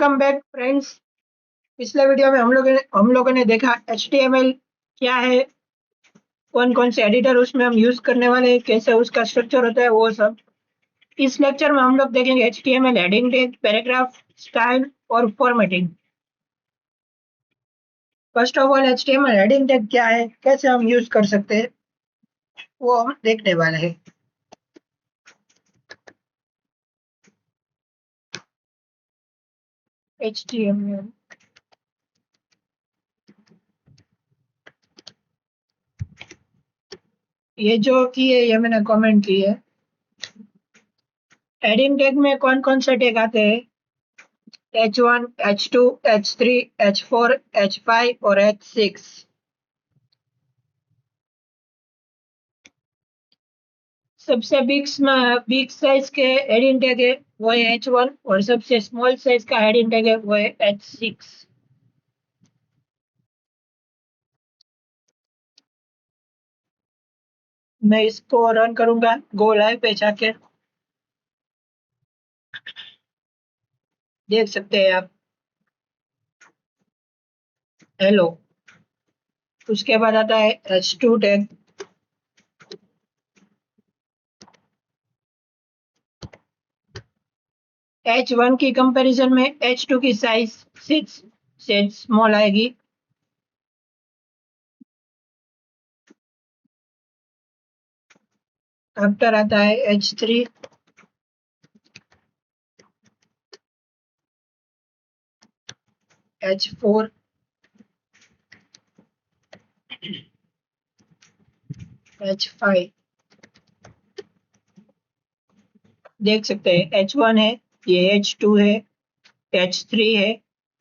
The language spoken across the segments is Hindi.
Welcome back friends. पिछले वीडियो में हम लोगों ने देखा HTML क्या है, कौन कौन से एडिटर उसमें हम यूज करने वाले हैं, कैसे उसका स्ट्रक्चर होता है, वो सब इस लेक्चर में हम लोग देखेंगे। HTML heading tag, paragraph, style और formatting. First of all HTML heading tag क्या है, कैसे हम यूज कर सकते हैं, वो हम देखने वाले हैं। HTML ये जो की है, ये मैंने कमेंट की है। हेडिंग टैग में कौन कौन से टैग आते हैं? H1, H2, H3, H4, H5 और H6। सबसे बिग साइज के हेडिंग टैग है वो है H1 और सबसे स्मॉल साइज का हेडिंग टैग है वो है H6। मैं इसको रन करूंगा गो लाइव पे जाके, देख सकते हैं आप। हेलो। उसके बाद आता है H2 टैग। H1 की कंपैरिजन में H2 की साइज 6 से स्मॉल आएगी। आफ्टर आता है H3, H4, H5। देख सकते हैं H1 है, ये H2 है, H3 है,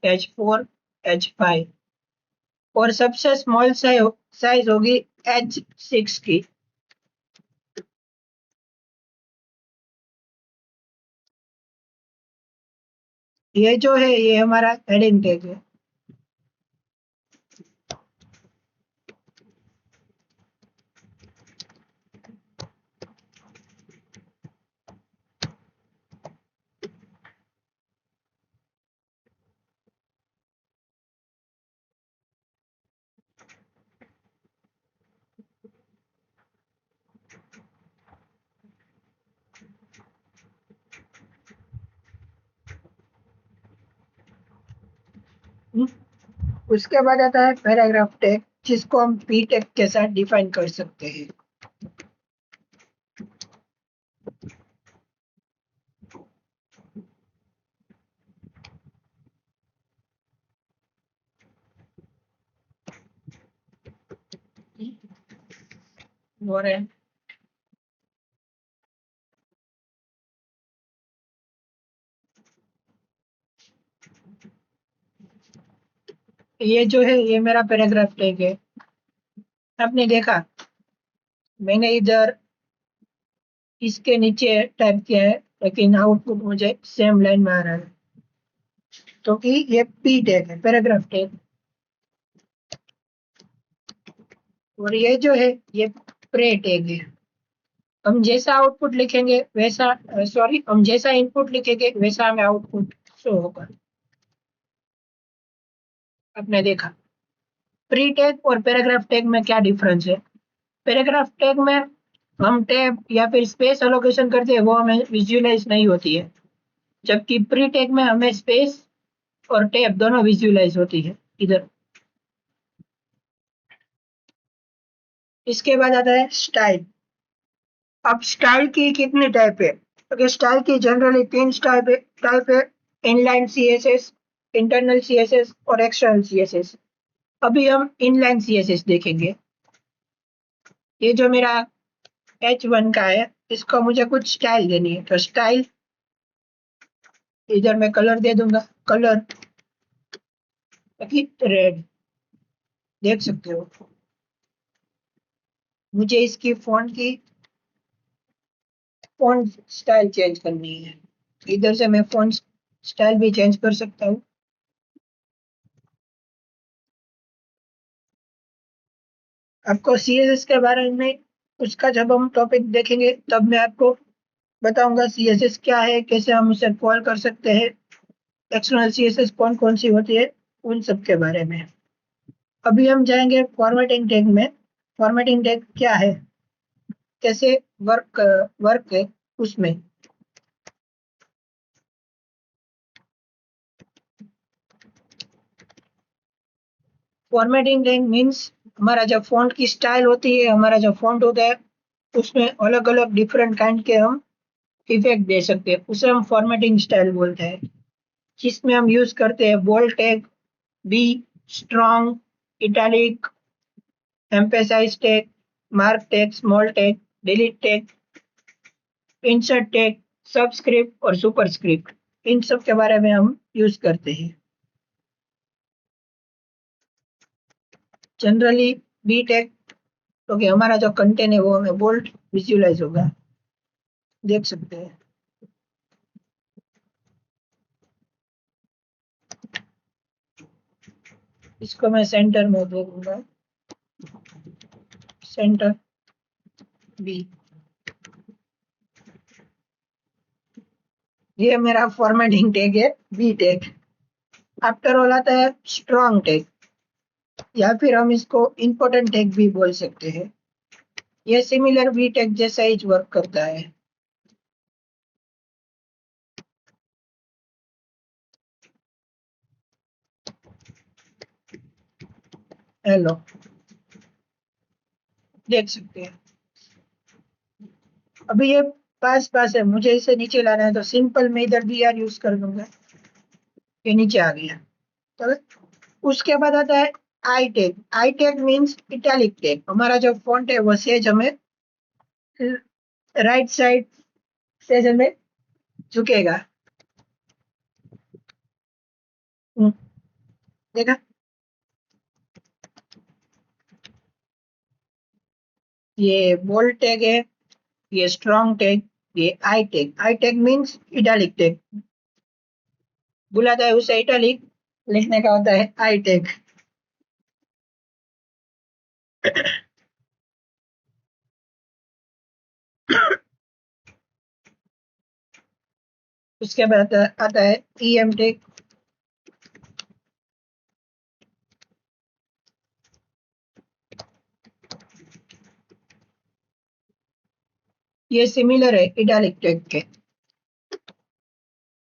H4, H5 और सबसे स्मॉल साइज होगी H6 की। ये जो है ये हमारा हेडिंग टैग है। उसके बाद आता है पैराग्राफ टैग, जिसको हम पी टैग के साथ डिफाइन कर सकते हैं। और ये जो है ये मेरा पैराग्राफ टैग है। आपने देखा, मैंने इधर इसके नीचे टाइप किया है, लेकिन आउटपुट मुझे सेम लाइन में आ रहा है, क्योंकि ये पी टैग है, पैराग्राफ टैग। और ये जो है ये प्रे टैग है। हम जैसा आउटपुट लिखेंगे वैसा, सॉरी, हम जैसा इनपुट लिखेंगे वैसा हमें आउटपुट शो होगा। आपने देखा प्री टैग और पैराग्राफ टैग में क्या डिफरेंस है। पैराग्राफ टैग में हम टैब या फिर स्पेस एलोकेशन करते हैं, वो हमें विजुअलाइज नहीं होती है, जबकि प्री टैग में हमें स्पेस और टैब दोनों विजुअलाइज होती है इधर। इसके बाद आता है स्टाइल। अब स्टाइल की कितनी टाइप है? क्योंकि स्टाइल की जनरली तीन टाइप है: इनलाइन CSS, इंटरनल CSS और एक्सटर्नल CSS। अभी हम इनलाइन CSS देखेंगे। ये जो मेरा H1 का है, इसको मुझे कुछ स्टाइल देनी है, तो स्टाइल इधर मैं कलर दे दूंगा, कलर रेड। देख सकते हो। मुझे इसकी फॉन्ट स्टाइल चेंज करनी है, इधर से मैं फॉन्ट स्टाइल भी चेंज कर सकता हूँ। आपको CSS के बारे में उसका जब हम टॉपिक देखेंगे तब मैं आपको बताऊंगा CSS क्या है, कैसे हम उसे कॉल कर सकते हैं। एक्सटर्नल सीएसएस कौन कौन सी होती है, उन सब के बारे में। अभी हम जाएंगे फॉर्मेटिंग टैग में। फॉर्मेटिंग टैग क्या है, कैसे वर्क है उसमें। फॉर्मेटिंग टैग मीन्स हमारा जो फॉन्ट की स्टाइल होती है, हमारा जो फॉन्ट होता है, उसमें अलग अलग डिफरेंट काइंड के हम इफेक्ट दे सकते हैं, उसे हम फॉर्मेटिंग स्टाइल बोलते हैं। जिसमें हम यूज करते हैं bold tag, B, strong, italic, emphasize tag, mark tag, small tag, delete tag, insert tag, subscript और सुपरस्क्रिप्ट, इन सब के बारे में हम यूज करते हैं। जनरली बी टैग, क्योंकि हमारा जो कंटेंट है वो हमें बोल्ड विजुअलाइज होगा, देख सकते हैं। इसको मैं सेंटर में दे दूंगा, सेंटर बी। ये मेरा फॉर्मेटिंग टैग है, बी टैग। आफ्टर ऑल आता है स्ट्रॉन्ग टैग, या फिर हम इसको इंपॉर्टेंट टैग भी बोल सकते हैं। ये सिमिलर बी टैग जैसा ही वर्क करता है। हेलो, देख सकते हैं। अभी ये पास पास है, मुझे इसे नीचे लाना है, तो सिंपल मैं इधर बी आर यूज कर दूंगा, ये नीचे आ गया। तो उसके बाद आता है I tag. I tag means italic tag. हमारा जो फॉन्ट है वो सेज हमें राइट साइड सेज हमें झुकेगा। देखा, ये बोल्ड टैग है, ये स्ट्रॉन्ग टैग, ये I tag. I tag means italic tag, बुलाता है उसे इटैलिक, लिखने का होता है आई टैग। उसके बाद आता है ई एम टैग। ये सिमिलर है इटैलिक टैग के।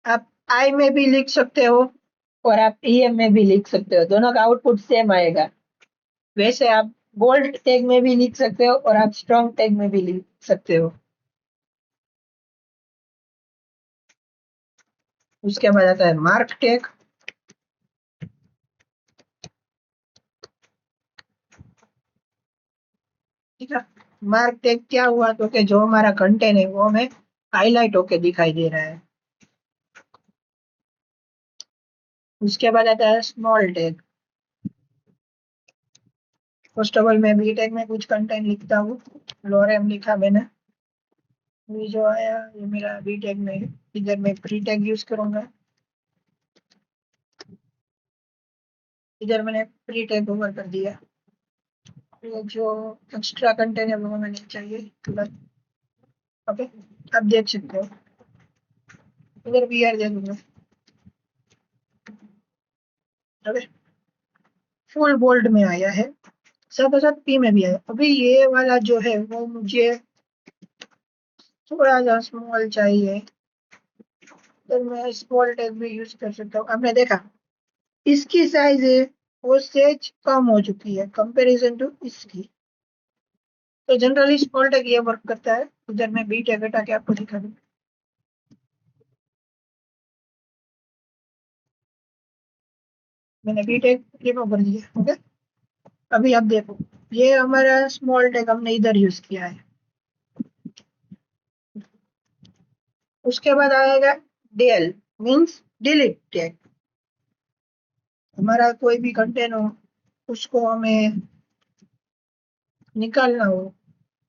आप आई में भी लिख सकते हो और आप ईएम में भी लिख सकते हो, दोनों का आउटपुट सेम आएगा। वैसे आप बोल्ड टैग में भी लिख सकते हो और आप स्ट्रॉन्ग टैग में भी लिख सकते हो। उसके बाद आता है मार्क टैग। ठीक है, मार्क टैग क्या हुआ, तो कि जो हमारा कंटेंट है वो हमें हाईलाइट होके दिखाई दे रहा है। उसके बाद आता है small tag. First of all मैं बी टैग में कुछ कंटेंट लिखता हूँ, लोरेम लिखा मैंने। ये जो आया ये मेरा बी टैग में है। इधर मैं प्री टैग यूज करूंगा, इधर मैंने प्री टैग ओवर कर दिया। ये जो एक्स्ट्रा कंटेंट है वो हमें नहीं चाहिए तुरंत। ओके, आप देख सकते हो, इधर भी आर दे दूंगा। ओके, फुल बोल्ड में आया है, साथ साथ पी में भी आया। अभी ये वाला जो है वो मुझे थोड़ा सा स्मॉल चाहिए, तो मैं स्मॉल टैग भी यूज कर सकता हूँ। आपने देखा इसकी साइज है वो सेज कम हो चुकी है कंपैरिजन टू इसकी। तो जनरली स्मॉल टैग ये वर्क करता है। इधर मैं बी टैग हटा के आपको दिखा दूँ, मैंने बी टैग रिमूव कर दिया। ओके, अभी आप देखो, ये हमारा स्मॉल टैग हमने इधर यूज किया है। उसके बाद आएगा डेल, मीन्स डिलीट टैग। हमारा कोई भी कंटेंट हो, उसको हमें निकालना हो,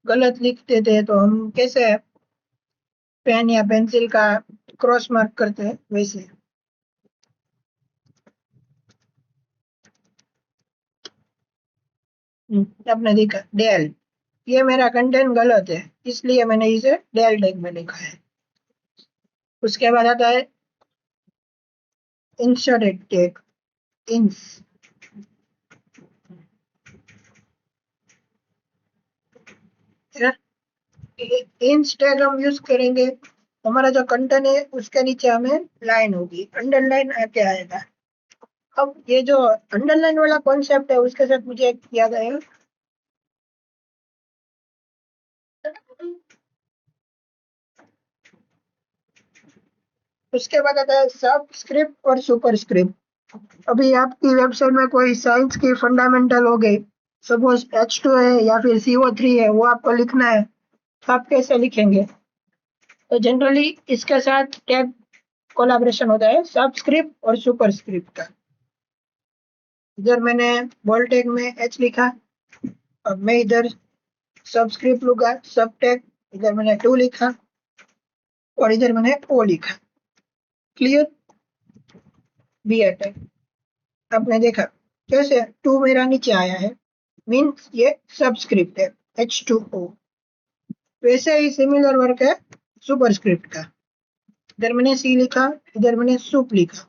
गलत लिख देते हैं तो हम कैसे पेन या पेंसिल का क्रॉस मार्क करते हैं वैसे। आपने देखा डेल, ये मेरा कंटेंट गलत है, इसलिए मैंने इसे डेल टैग में लिखा है। उसके बाद आता है insert a tag ins इंस टैग हम यूज करेंगे, हमारा जो कंटेंट है उसके नीचे हमें लाइन होगी, अंडरलाइन आके आएगा। अब ये जो अंडरलाइन वाला कॉन्सेप्ट है उसके साथ मुझे एक याद आया, उसके बाद आता है सबस्क्रिप्ट और सुपरस्क्रिप्ट। अभी आपकी वेबसाइट में कोई साइंस की फंडामेंटल हो गई, सपोज H2 है या फिर CO3 है, वो आपको लिखना है, तो आप कैसे लिखेंगे? तो जनरली इसके साथ टैग कोलाब्रेशन होता है सबस्क्रिप्ट और सुपरस्क्रिप्ट का। इधर मैंने बोल्ड टैग में H लिखा, अब मैं इधर सबस्क्रिप्ट लूंगा सब टैग, इधर मैंने 2 लिखा और इधर मैंने O लिखा। क्लियर? बी टैग आपने देखा कैसे 2 मेरा नीचे आया है, मीन्स ये सबस्क्रिप्ट है H2O। वैसे ही सिमिलर वर्क है सुपरस्क्रिप्ट का। इधर मैंने सी लिखा, इधर मैंने सुप लिखा,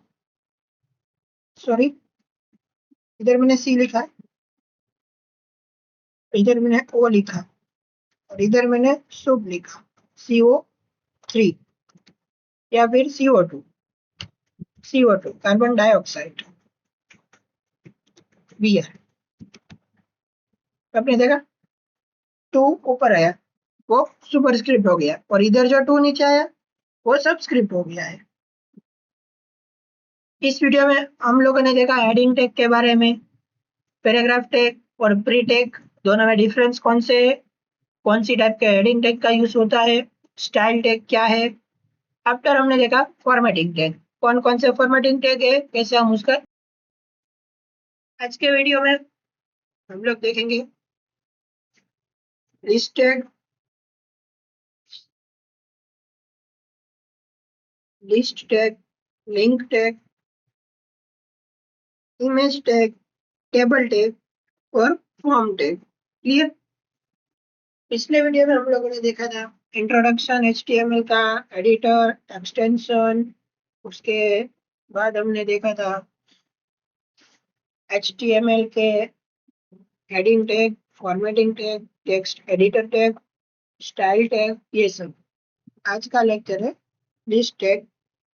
सॉरी, इधर मैंने सी लिखा, इधर मैंने ओ लिखा और इधर मैंने सुप लिखा, CO3 या फिर CO2 कार्बन डाइऑक्साइड, बी है। आपने देखा 2 ऊपर आया वो सुपरस्क्रिप्ट हो गया और इधर जो 2 नीचे आया वो सबस्क्रिप्ट हो गया है। इस वीडियो में हम लोगों ने देखा हेडिंग टैग के बारे में, पैराग्राफ टैग और प्री टैग दोनों में डिफरेंस कौन से है, कौन सी टाइप के हेडिंग टैग का यूज होता है, स्टाइल टैग क्या है। आफ्टर हमने देखा फॉर्मेटिंग टैग, कौन कौन से फॉर्मेटिंग टैग है, कैसे हम उसका। आज के वीडियो में हम लोग देखेंगे list tag, list tag, link tag, image tag, table tag और फॉर्म टैग। क्लियर? पिछले वीडियो में हम लोगों ने देखा था इंट्रोडक्शन HTML का, एडिटर, एक्सटेंशन, उसके बाद हमने देखा था HTML के heading tag, formatting tag, text editor tag, style tag, ये सब। आज का लेक्चर है लिस्ट टैग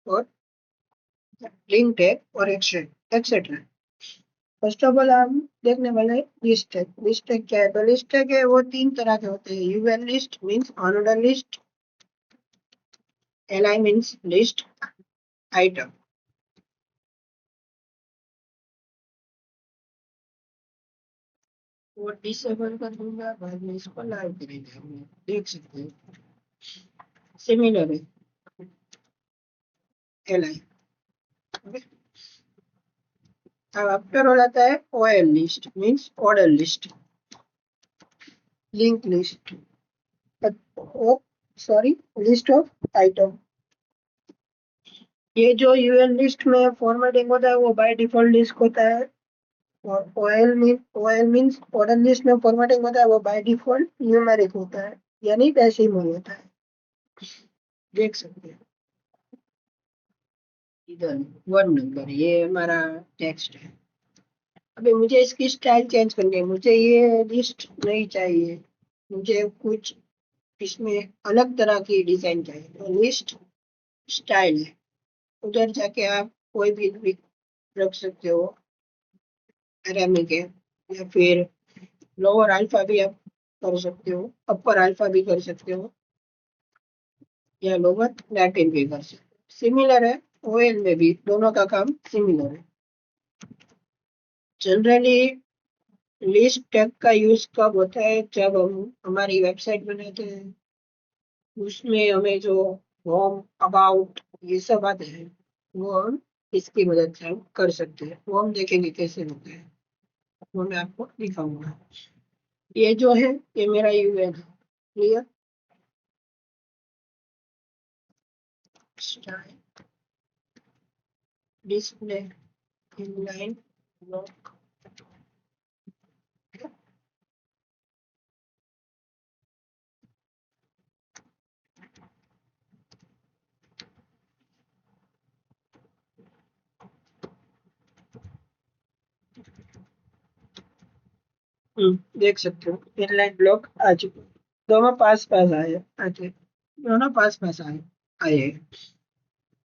और लिंक टैग और एक्सेट्रा। फर्स्ट ऑफ ऑल हम देखने वाले लिस्ट टैग। लिस्ट टैग क्या है? तो लिस्ट टैग है वो 3 तरह के होते हैं। UL list means order list, LI means list item. वो डिसेबल कर दूंगा, बाद में इसको लाइव करेंगे, हम देख सकते हैं सिमिलर है LI। अब आफ्टर ऑल आता है OL list means order list, link list, oh sorry, list of item. ये जो यूएल लिस्ट में फॉर्मेटिंग होता है वो बाय डिफॉल्ट लिस्ट होता है, और OL मींस ऑर्डर लिस्ट में फॉर्मेटिंग होता है वो बाय डिफॉल्ट न्यूमेरिक होता है, यानी डेसिमल होता है। देख सकते हैं इधर 1 नंबर, ये हमारा टेक्स्ट है। अभी मुझे इसकी स्टाइल चेंज करनी है, मुझे ये लिस्ट नहीं चाहिए, मुझे कुछ इसमें अलग तरह की डिजाइन चाहिए, तो लिस्ट स्टाइल है, उधर जाके आप कोई भी रख सकते हो, एरामिक है या फिर लोअर अल्फा भी आप कर सकते हो, अपर अल्फा भी कर सकते हो, या लोअर लैटिन भी कर सकते हो। सिमिलर है ओएल में भी, दोनों का काम सिमिलर है। जनरली लिस्ट टैग का यूज कब होता है? जब हम हमारी वेबसाइट बनाते हैं, उसमें हमें जो होम, अबाउट, ये सब आते हैं, वो हम इसकी मदद से हम कर सकते हैं। वो हम देखेंगे कैसे होता है, वो मैं आपको दिखाऊंगा। ये जो है ये मेरा यूएल है। Clear? Style, display, inline, block. देख सकते हो इनलाइन ब्लॉक आ चुके हैं। दोनों पास पास आए आके दोनों पास पास आए आए हैं।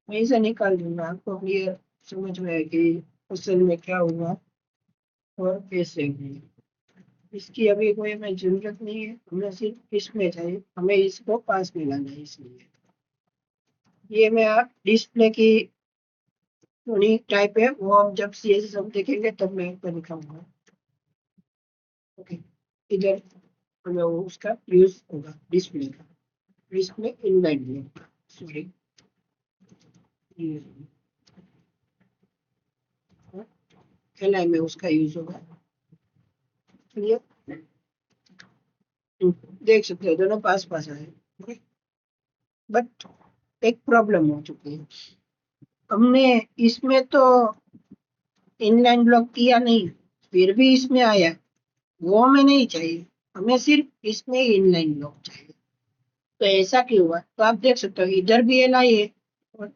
वहीं से निकाल दूंगा, आपको क्लियर समझ में है कि असल में क्या हुआ और कैसे हुआ। इसकी अभी कोई हमें जरूरत नहीं है, हमें सिर्फ इसमें चाहिए, हमें इसको पास में लाना है। इसलिए ये मैं डिस्प्ले की यूनिक टाइप है, वो हम जब CSS हम देखेंगे तब मैं आपको दिखाऊंगा। ओके, इधर हमें वो उसका यूज होगा डिस्प्ले का, display inline block, sorry LI में उसका यूज होगा। क्लियर? देख सकते हो दोनों पास पास आए, बट एक प्रॉब्लम हो चुकी है। हमने इसमें तो इनलाइन ब्लॉक किया नहीं, फिर भी इसमें आया, वो हमें नहीं चाहिए। हमें सिर्फ इसमें ही इनलाइन ब्लॉक चाहिए। तो ऐसा क्यों हुआ? तो आप देख सकते हो इधर भी एलआई है और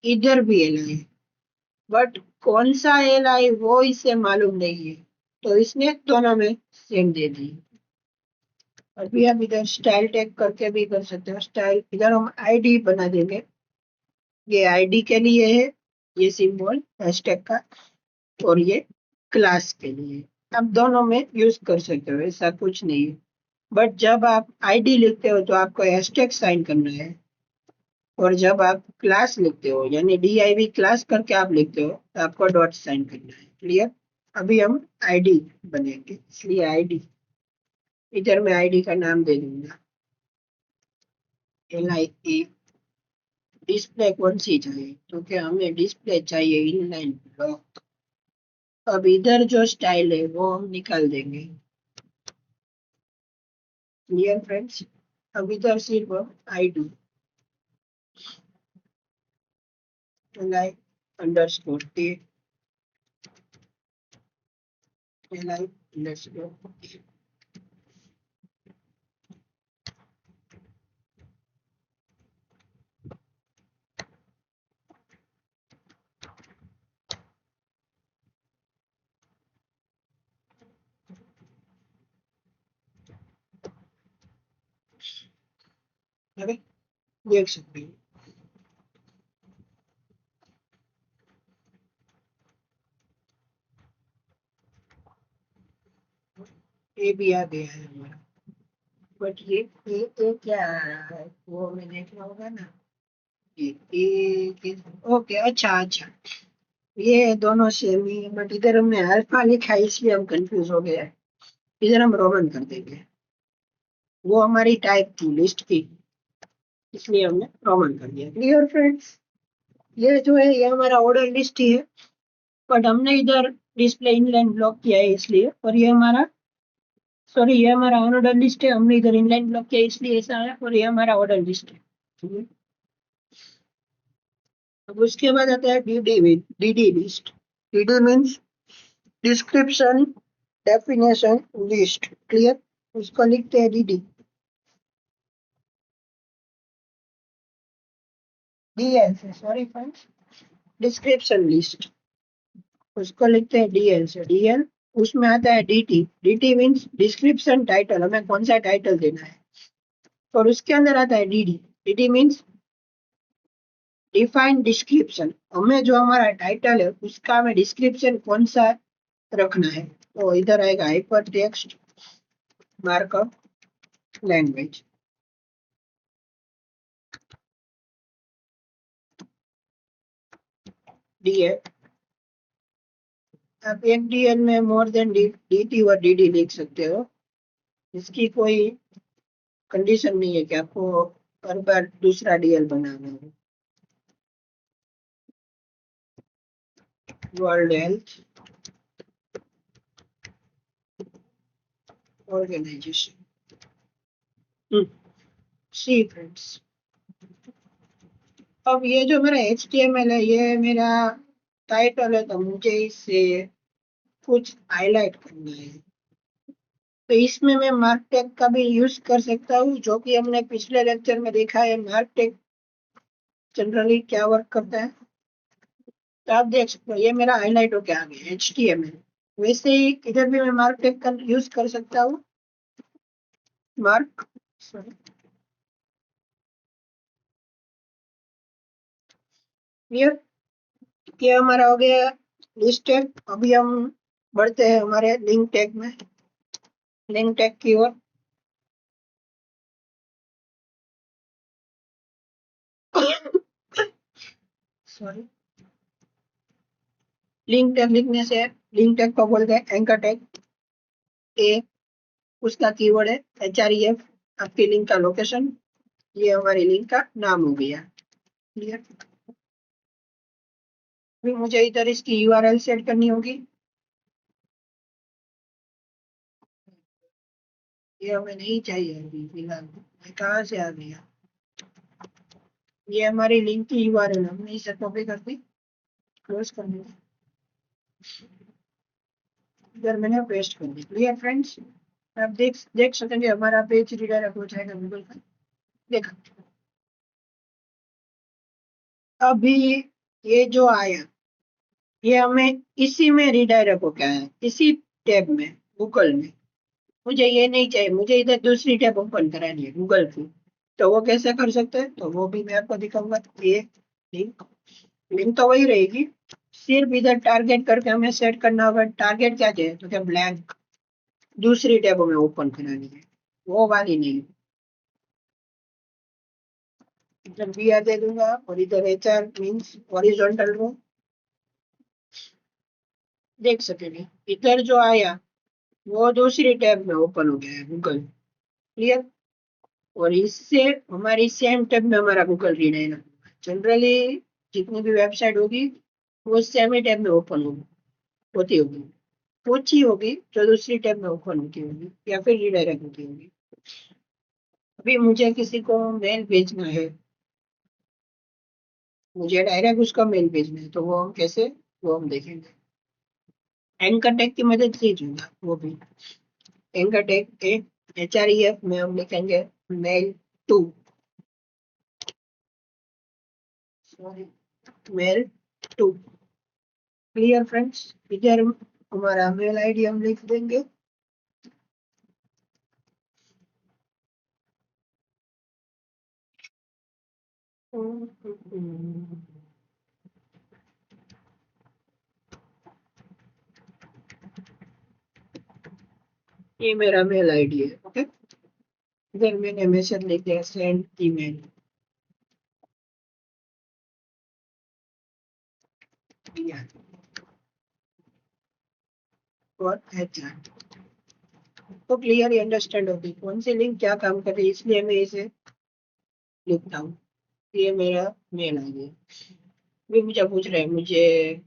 इधर भी एलआई है, बट कौन सा एलआई वो इसे मालूम नहीं है, तो इसने दोनों में सेम दे दी। अभी आप इधर स्टाइल टैग करके भी कर सकते हो। स्टाइल इधर हम आईडी बना देंगे, ये आईडी के लिए है, ये सिंबल हैशटैग का, और ये क्लास के लिए। आप दोनों में यूज कर सकते हो, ऐसा कुछ नहीं है। बट जब आप आईडी लिखते हो तो आपको हैशटैग साइन करना है, और जब आप क्लास लिखते हो यानी div क्लास करके आप लिखते हो तो आपको डॉट साइन करना है। क्लियर? अभी हम आईडी बनेंगे, इसलिए आईडी इधर मैं आईडी का नाम दे दूंगा LIA। डिस्प्ले कौन सी चाहिए? क्योंकि हमें डिस्प्ले चाहिए इनलाइन ब्लॉक। अब इधर जो स्टाइल है वो हम निकाल देंगे। Clear friends? अब इधर सिर्फ ID li underscore a li underscore a। Okay, देख सकते हैं ए भी आ गया है हमारा। बट ये क्या आ रहा है वो हमें देखना होगा ना। ये ओके, अच्छा अच्छा, ये दोनों सेम ही है, बट इधर हमने अल्फा लिखा है इसलिए हम कंफ्यूज हो गए। इधर हम रोमन कर देंगे, वो हमारी टाइप थी लिस्ट की, इसलिए हमने रोमन कर दिया। Clear friends? ये जो है ये हमारा ऑर्डर लिस्ट ही है, बट हमने इधर डिस्प्ले इनलाइन ब्लॉक किया है इसलिए, और ये हमारा, सॉरी, ये हमारा ऑर्डर लिस्ट है, हमने इधर इनलाइन ब्लॉक किया इसलिए ऐसा है, और ये हमारा ऑर्डर लिस्ट है। ठीक है? अब उसके बाद आता है DD list. DD means description definition list. Clear? उसको लिखते हैं डीडी। डीएल से, सॉरी फ्रेंड्स, डिस्क्रिप्शन लिस्ट, उसको लिखते हैं डीएल से। डीएल उसमें आता है DT. DT means description title, हमें कौन सा टाइटल देना है, और उसके अंदर आता है DD. DD means define description, हमें जो हमारा टाइटल है उसका हमें डिस्क्रिप्शन कौन सा रखना है। तो इधर आएगा hyper text markup language. DL, आप एक डीएल में मोर देन डीटी और डीडी लिख सकते हो, इसकी कोई कंडीशन नहीं है कि आपको हर बार दूसरा डीएल बनाना है। वर्ल्ड हेल्थ ऑर्गेनाइजेशन, सी फ्रेंड्स। अब ये जो मेरा HTML है ये मेरा टाइटल है, तो मुझे इससे कुछ हाईलाइट करना है। तो इसमें मैं मार्क टैग का भी यूज कर सकता हूँ, जो कि हमने पिछले लेक्चर में देखा है मार्क टैग जनरली क्या वर्क करता है। तो आप देख सकते हो ये मेरा हाईलाइट होके आ गया HTML। वैसे ही इधर भी मैं मार्क टैग का यूज कर सकता हूँ। Mark, sorry, clear. ये हमारा हो गया लिस्ट टैग। अभी हम बढ़ते हैं हमारे लिंक टैग में, लिंक टैग की ओर। सॉरी, लिंक टैग लिखने से लिंक टैग को बोलते हैं एंकर टैग। ए उसका कीवर्ड है HREF, आपकी लिंक का लोकेशन। ये हमारी लिंक का नाम हो गया। क्लियर। फिर मुझे इधर इसकी URL सेट करनी होगी। ये हमें नहीं चाहिए अभी फिलहाल, ये कहाँ से आ गया। ये हमारी लिंक की URL हमने इसे कॉपी कर दी, क्लोज कर दी, इधर मैंने पेस्ट कर दी। क्लियर फ्रेंड्स, आप देख सकेंगे हमारा पेज रिडायरेक्ट हो जाएगा गूगल का। देखा, अभी ये जो आया ये हमें इसी में रिडायरेक्ट हो गया है, इसी टैब में, गूगल में। मुझे ये नहीं चाहिए, मुझे इधर दूसरी टैब ओपन करानी है गूगल की। तो वो कैसे कर सकते हैं, तो वो भी मैं आपको दिखाऊंगा। ये लिंक, लिंक तो वही रहेगी, सिर्फ इधर टारगेट करके हमें सेट करना होगा। टारगेट क्या चाहिए, तो क्या ब्लैंक दूसरी टैब में ओपन करानी है, वो वाली नहीं। इधर बी आर दे दूंगा और इधर HR मीन्स हॉरिजॉन्टल रो। देख सकेंगे इधर जो आया वो दूसरी टैब में ओपन हो गया है, गूगल। क्लियर। और इससे हमारी सेम टैब में हमारा गूगल रीड है ना। जनरली जितनी भी वेबसाइट होगी वो सेम ही टैब में ओपन होगी, होती होगी, कुछ ही होगी जो दूसरी टैब में ओपन होती होगी या फिर रिडायरेक्ट होती होगी। अभी मुझे किसी को मेल भेजना है, मुझे डायरेक्ट उसका मेल भेजना है, तो वो हम कैसे, वो हम देखेंगे। एंकर टैग की मदद से ही होगा वो भी। एंकर टैग के HREF में हम लिखेंगे mail to, sorry, mail to. Clear friends, इधर हमारा मेल आईडी हम लिख देंगे। ये मेरा मेल आईडी है, ओके। इधर मैंने मैसेज लिख दिया, सेंड ईमेल। और HR तो क्लियरली अंडरस्टैंड होगी कौन सी लिंक क्या काम कर रही है, इसलिए मैं इसे लिखता हूँ। ये मेरा मेल आईडी है। भी मुझे पूछ रहे हैं मुझे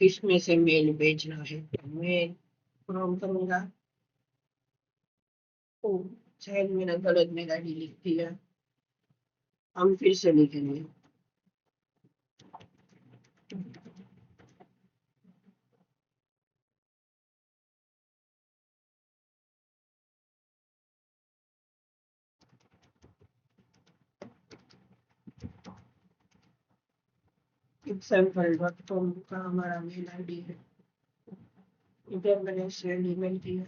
किस में से मेल भेजना है, तो मैं क्रोम करूंगा। ओ, शायद मैंने गलत मेल आईडी लिख दिया, हम फिर से लिखेंगे। example.com का हमारा मेल आईडी है। इधर मैंने सेंड ईमेल किया।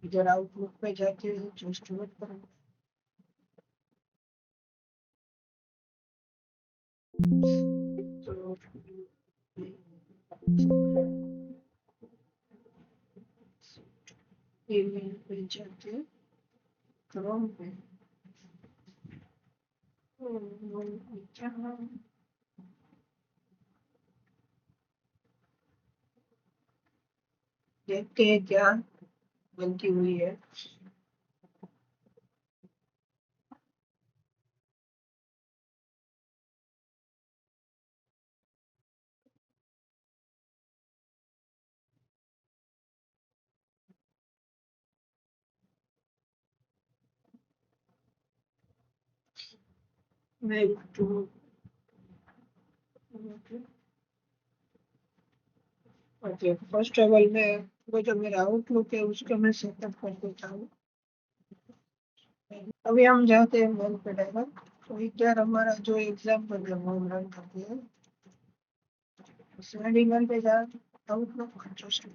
इधर आउटलुक पे जाके जस्ट वेट करूंगा। तो ईमेल पे जाके क्रोम पे क्या देखते हैं क्या गलती हुई है। मैं तो ओके, फर्स्ट ऑफ ऑल मैं वो जो मेरा आउटलुक है उसको मैं सेटअप कर देता हूँ। अभी हम जाते हैं मेल पे डायरेक्ट। तो इधर हमारा जो एग्जाम्पल है वो हम रन करते हैं। सेंड ईमेल पे जा, आउटलुक जस्ट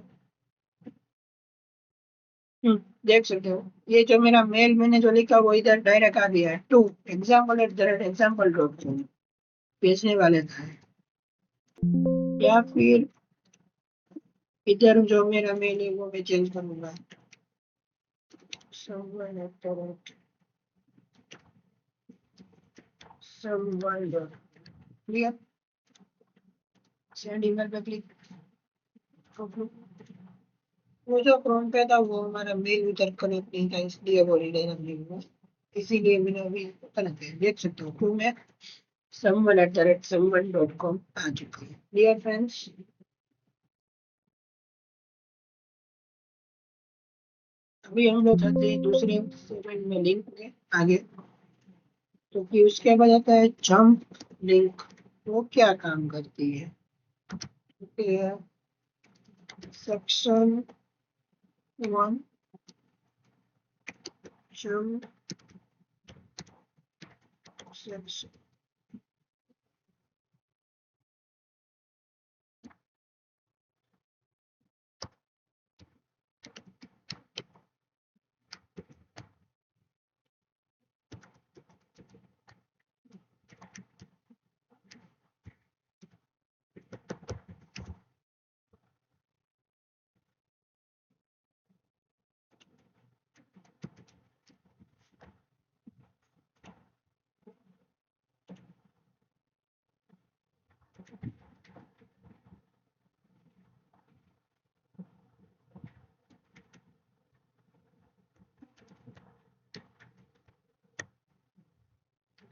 देख सकते हो, ये जो मेरा मेल मैंने जो लिखा वो इधर डायरेक्ट आ गया है, टू एग्जाम्पल डॉट कॉम भेजने वाले था। या फिर इधर जो मेरा मेल है वो मैं चेंज करूंगा, someone dot clear, send email पे क्लिक। वो जो क्रोम पे था वो हमारा मेल उधर कनेक्ट नहीं था, इसलिए वो रिडायरेक्ट नहीं हुआ। इसीलिए मैंने अभी कनेक्ट किया, देख सकते हो टू में someone@someone.com आ चुका है। Clear friends. अभी हम लोग चलते हैं दूसरे सेगमेंट में, लिंक के आगे। तो फिर उसके बाद आता है जंप लिंक। वो क्या काम करती है? Section 1 jump section.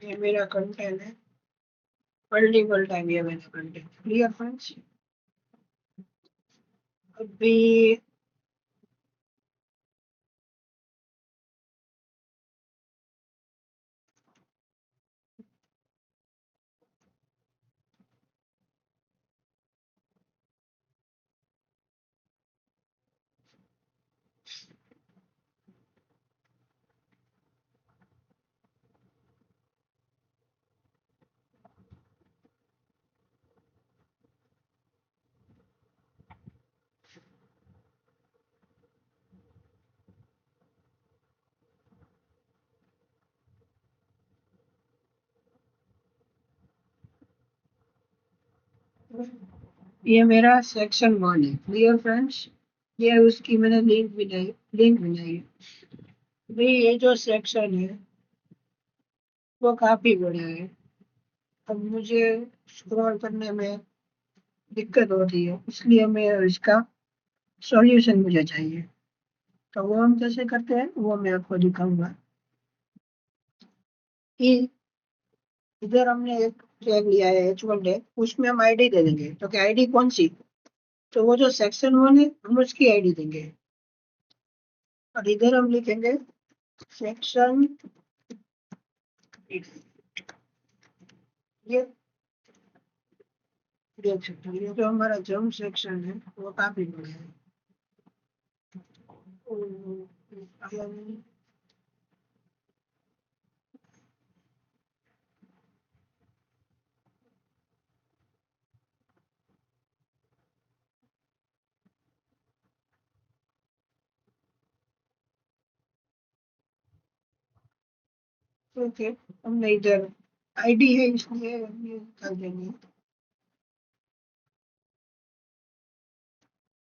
ये मेरा कंटेंट है, मल्टीपल टाइम ये मेरा कंटेंट। Clear friends. अभी ये मेरा सेक्शन 1 है। Clear friends. ये उसकी मैंने लिंक बनाई है। भाई ये जो सेक्शन है वो काफी बड़ा है। अब मुझे स्क्रॉल करने में दिक्कत होती है, इसलिए मैं इसका सॉल्यूशन मुझे चाहिए। तो वो हम कैसे करते हैं वो मैं आपको दिखाऊंगा। कि इधर हमने एक टैग लिया है H1 टैग, उसमें हम आईडी दे देंगे। तो क्या आईडी कौन सी? तो वो जो सेक्शन 1 है हम उसकी आईडी देंगे। और इधर हम लिखेंगे सेक्शन। ये देख सकते हो, ये जो हमारा जम सेक्शन है वो काफी बड़ा है। ओके, हमने इधर आईडी है इसलिए हम ये कर देंगे।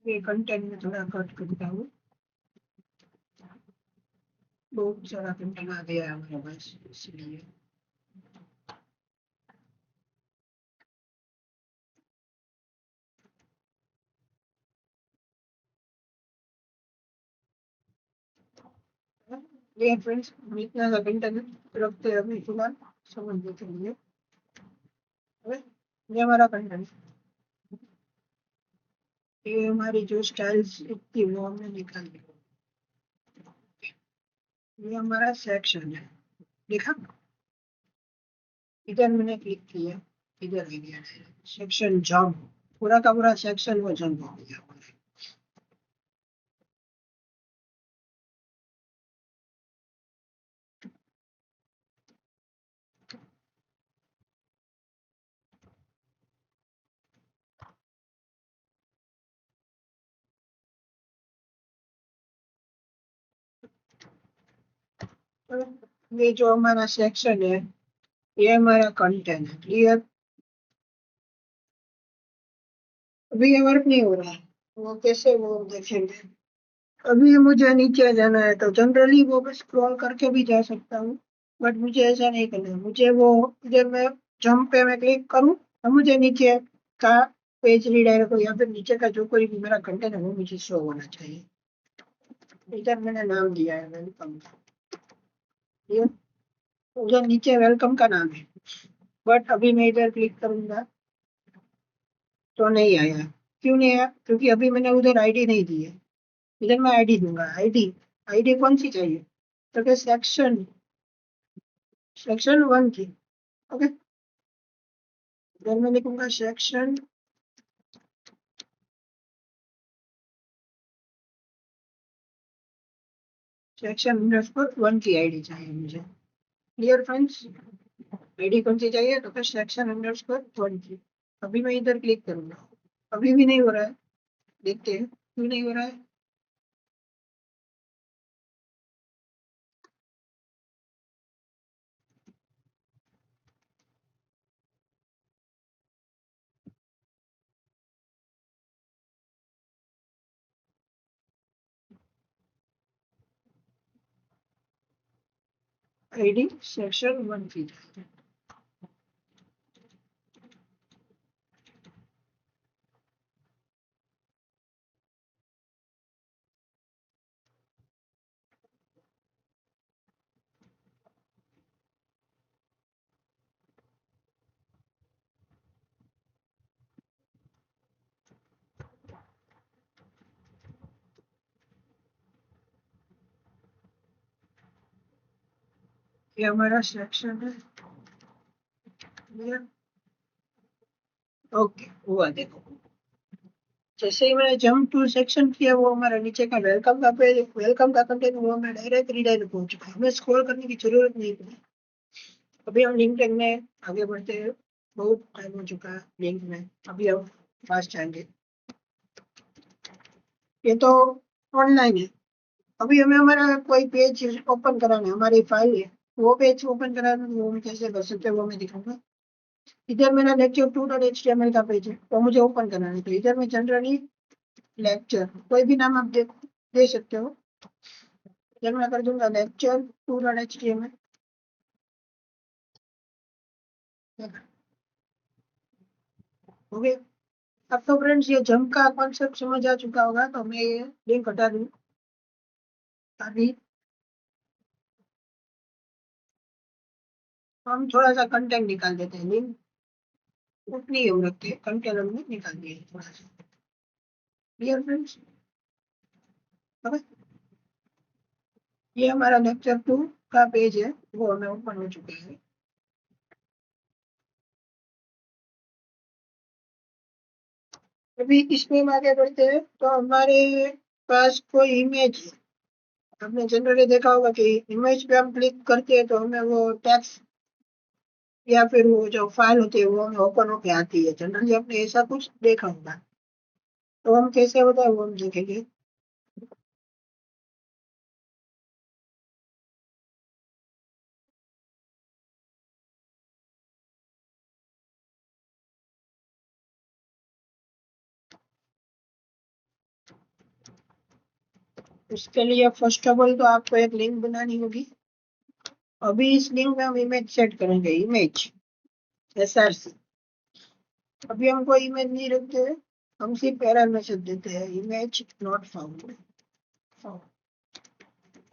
ये कंटेंट में थोड़ा कट करता हूँ, बहुत सारा कंटेंट आ गया है हमारे पास इसलिए। ये फ्रेंड्स हम इतना सा कंटेंट रखते हैं अभी फिलहाल, समझने के लिए। ये हमारा कंटेंट, ये हमारी जो स्टाइल्स थी वो हमने निकाल दी। ये हमारा सेक्शन है, देखा? इधर मैंने क्लिक किया, इधर आ गया सेक्शन जंप। पूरा का पूरा सेक्शन वो जंप हो गया। ये जो हमारा सेक्शन है ये हमारा कंटेंट है। क्लियर? अभी ये वर्क नहीं हो रहा है, वो कैसे वो देखेंगे। अभी मुझे नीचे जाना है तो जनरली वो मैं स्क्रॉल करके भी जा सकता हूँ, बट मुझे ऐसा नहीं करना है। मुझे वो जब मैं जंप पे मैं क्लिक करूँ तो मुझे नीचे का पेज रीडायरेक्ट हो, या फिर नीचे का जो कोई भी मेरा कंटेंट है वो मुझे शो होना चाहिए। इधर मैंने नाम दिया है वेलकम का। ये उधर नीचे वेलकम का नाम है, बट अभी मैं इधर क्लिक करूंगा तो नहीं आया। क्यों नहीं आया? क्योंकि अभी मैंने उधर आईडी नहीं दी है। इधर मैं आईडी दूंगा। आईडी आईडी कौन सी चाहिए? तो क्या सेक्शन सेक्शन 1 की। ओके, इधर मैं लिखूंगा सेक्शन अंडरस्कोर 1 की आईडी चाहिए मुझे। Clear friends? आईडी कौन सी चाहिए? तो फिर सेक्शन अंडरस्कोर 1 की। अभी मैं इधर क्लिक करूंगा, अभी भी नहीं हो रहा है। देखते हैं क्यों नहीं हो रहा है। आईडी सेक्शन 1 की। ये हमारा सेक्शन है। क्लियर? ओके, हुआ देखो। जैसे ही मैंने जंप टू सेक्शन किया वो हमारा नीचे का वेलकम का पेज, वेलकम का कंटेंट वो हमें डायरेक्ट रीडायरेक्ट हो चुका है। हमें स्क्रॉल करने की जरूरत नहीं पड़ी। अभी हम लिंक टैग में आगे बढ़ते हैं। बहुत टाइम हो चुका है लिंक में, अभी हम पास जाएंगे। ये तो ऑनलाइन है। अभी हमें हमारा कोई पेज ओपन कराना है, हमारी फाइल है, वो पेज ओपन कराना है, वो हम कैसे कर सकते हैं वो मैं दिखाऊंगा। इधर मेरा लेक्चर 2.html का पेज है वो मुझे ओपन कराना है, तो इधर मैं जनरली लेक्चर कोई भी नाम आप दे सकते हो। इधर मैं कर दूंगा लेक्चर 2.html। ओके, अब तो फ्रेंड्स ये जंप का कॉन्सेप्ट समझ आ चुका होगा, तो मैं ये लिंक हटा दूँ अभी। हम थोड़ा सा कंटेंट निकाल देते हैं। लिंक उतनी हम रखते हैं, कंटेंट हमने निकाल दिया है थोड़ा सा। Clear friends? ओके, ये हमारा लेक्चर 2 का पेज है, वो हमें ओपन हो चुका है। अभी इसमें हम आगे बढ़ते हैं तो हमारे पास कोई इमेज है। आपने जनरली देखा होगा कि इमेज पे हम क्लिक करते हैं तो हमें वो टेक्स्ट या फिर वो जो फाइल होती है वो हमें ओपन होके आती है। जनरली आपने ऐसा कुछ देखा होगा, तो हम कैसे बताए वो हम देखेंगे। उसके लिए फर्स्ट ऑफ ऑल तो आपको एक लिंक बनानी होगी। अभी इस लिंक में हम इमेज सेट करेंगे, इमेज एसआरसी। अभी हम कोई इमेज नहीं रखते हैं, हम सिर्फ एरर मैसेज देते हैं, image not found.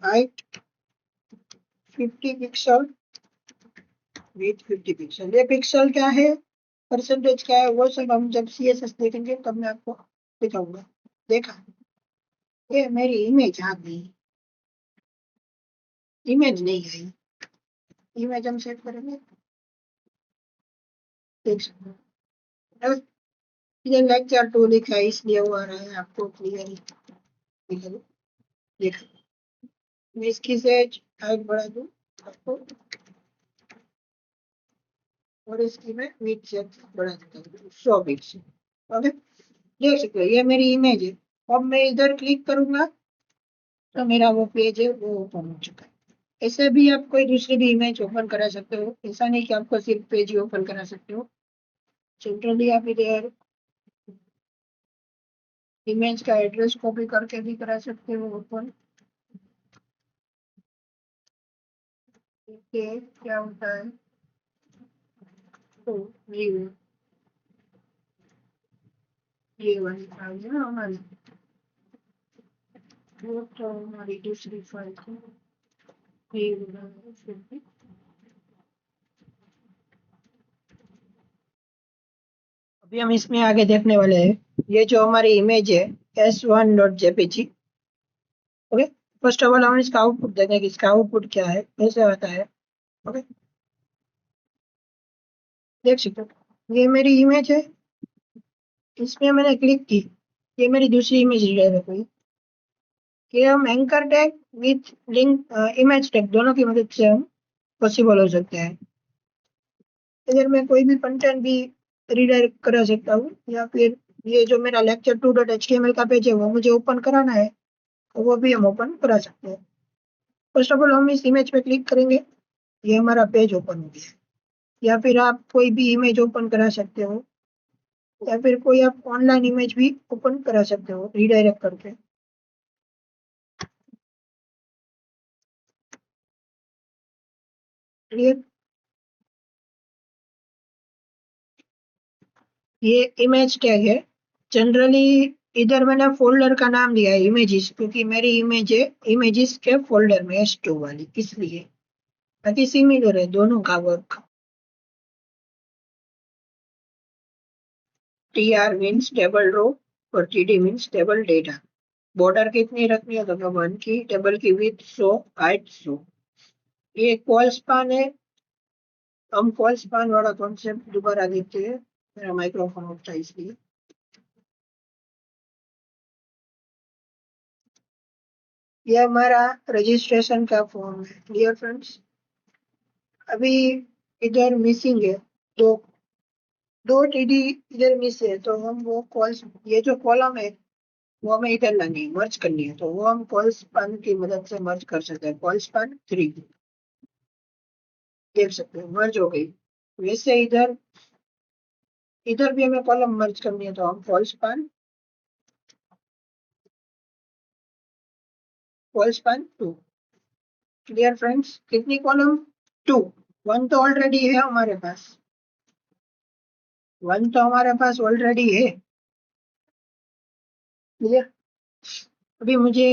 Height 50 pixel, with 50 pixel. ये पिक्सल क्या है, परसेंटेज क्या है, वो सब हम जब सीएसएस देखेंगे तब मैं आपको दिखाऊंगा। देखा? ये मेरी इमेज आ गई, इमेज नहीं आई। इमेज हम सेट करेंगे, देख सकते हो। ये लेक्चर 2 लिखा है इसलिए वो आ रहा है आपको क्लियर दिखेगा। देखा? मैं इसकी से हाइट बढ़ा दूं आपको, और इसकी मैं विड्थ से बढ़ा देता हूँ 100 पिक्सल। ओके, देख सकते हो ये मेरी इमेज है। अब मैं इधर क्लिक करूंगा तो मेरा वो पेज है वो ओपन हो चुका है। ऐसे भी आप कोई दूसरी भी इमेज ओपन करा सकते हो, ऐसा नहीं कि आपको सिर्फ पेज ही ओपन करा सकते हो। जनरली आप इधर इमेज का एड्रेस कॉपी करके भी करा सकते हो ओपन। देखिए क्या होता है। तो ये वाली फाइल है हमारी, वो तो हमारी दूसरी फाइल थी। ये वाला है, फिर भी अभी हम इसमें आगे देखने वाले हैं। ये जो हमारी इमेज है s1.jpg। Okay, first of all हम इसका आउटपुट देखें कि इसका आउटपुट क्या है, कैसे आता है। ओके, देख सकते हो ये मेरी इमेज है, इसमें मैंने क्लिक की, ये मेरी दूसरी इमेज रिडायरेक्ट हुई। कि हम anchor tag with link image tag दोनों की मदद से हम पॉसिबल हो सकते हैं। इधर मैं कोई भी कंटेंट भी रिडायरेक्ट करा सकता हूँ, या फिर ये जो मेरा lecture 2.html का पेज है वो मुझे ओपन कराना है तो वो भी हम ओपन करा सकते हैं। फर्स्ट ऑफ ऑल हम इस इमेज पे क्लिक करेंगे, ये हमारा पेज ओपन हो गया। या फिर आप कोई भी इमेज ओपन करा सकते हो, या फिर कोई आप ऑनलाइन इमेज भी ओपन करा सकते हो रिडायरेक्ट करके। ये इमेज टैग है। जनरली इधर मैंने फोल्डर का नाम दिया है इमेजेस, क्योंकि मेरी इमेज है इमेजेस के फोल्डर में S2 वाली, इसलिए। बाकी सिमिलर है दोनों का work. TR means table row और TD means table data. Border कितनी रखनी है तो 1 की, टेबल की विड्थ 100, हाइट 100। ये कॉल स्पान है। हम कॉल स्पान वाला कॉन्सेप्ट दोबारा देखते हैं, मेरा माइक्रोफोन ऑफ था इसलिए। ये हमारा रजिस्ट्रेशन का फॉर्म है। डियर फ्रेंड्स, अभी इधर मिसिंग है, दो दो TD इधर मिस है, तो हम वो कॉल्स, ये जो कॉलम है वो हमें इधर लानी है, मर्ज करनी है, तो वो हम कॉल स्पान की मदद से मर्ज कर सकते हैं। कॉल स्पान 3 देख सकते हैं मर्ज हो गई। वैसे इधर इधर भी हमें कॉलम मर्ज करनी है, तो हम कॉल स्पान 2। क्लियर फ्रेंड्स, कितनी कॉलम? 2। 1 तो ऑलरेडी है हमारे पास, 1 तो हमारे पास ऑलरेडी है। क्लियर। अभी मुझे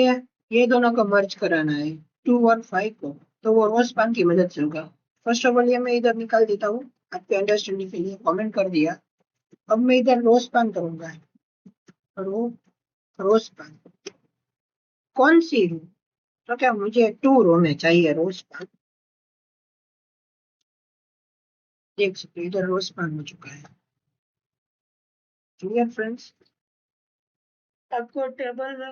ये दोनों को मर्ज कराना है, 2 और 5 को, तो वो रो स्पान की मदद से होगा। फर्स्ट ऑफ ऑल ये मैं इधर निकाल देता हूँ, आपके अंडरस्टैंडिंग के लिए कमेंट कर दिया। अब मैं इधर रो स्पान करूंगा। रो रो स्पान कौन सी रो? तो क्या मुझे 2 रो में चाहिए रो स्पान। देख सकते हो इधर रो स्पान हो चुका है। क्लियर फ्रेंड्स, आपको टेबल